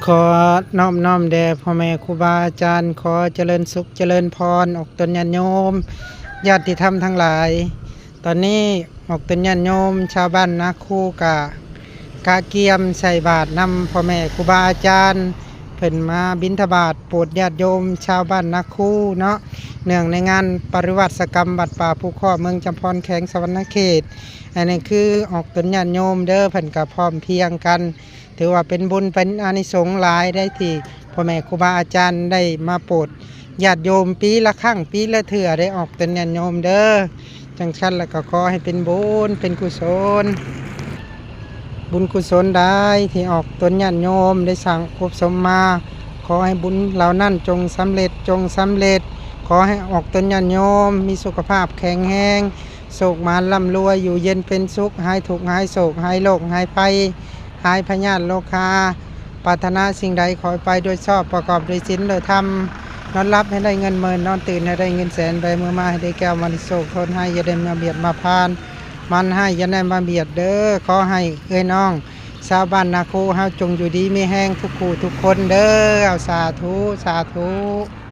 ขอน้อมแด่พ่อแม่ครูบาอาจารย์ขอเจริญสุขเจริญพรออกตนญาติโยมญาติธรรมทั้งหลายตอนนี้ออกตนญาติโยมชาวบ้านนาคูกะเกียมใส่บาตรนำพ่อแม่ครูบาอาจารย์เพิ่นมาบิณฑบาตโปรดญาติโยมชาวบ้านนาคูเนาะเนื่องในงานปริวัติกรรมบัดป่าภูข้อเมืองจำพรแขวงสวรรณเขตอันนี้คือออกตนญาติโยมเด้อเพิ่นก็พร้อมเพรียงกันถือว่าเป็นบุญเป็นอานิสงส์หลายได้ที่พ่อแม่ครูบาอาจารย์ได้มาโปรดญาติโยมปีละครั้งปีละเทื่อได้ออกตนญาติโยมเด้อจังชั้นแล้วก็ขอให้เป็นบุญเป็นกุศลบุญกุศลได้ที่ออกตนญาติโยมได้สั่งควบสมมาขอให้บุญเหล่านั้นจงสำเร็จขอให้ออกตนญาติโยมมีสุขภาพแข็งแรงโศกมารร่ำรวยอยู่เย็นเป็นสุขหายทุกข์หายโศกหายโรคหายภัยหายพยาธิโรคาปรารถนาสิ่งใดขอให้ไปโดยชอบประกอบด้วยศีลโดยธรรมนอนรับให้ได้เงินหมื่นนอนตื่นให้ได้เงินแสนไปเมื่อมาให้ได้แก้วมรโศกทนให้อย่าได้มาเบียดมาพานมันให้อย่าได้มาเบียดเด้อขอให้เอ้ยน้องชาวบ้านนาคูเฮาจงอยู่ดีมีแห้งทุกคู่ทุกคนเด้อเอาสาธุ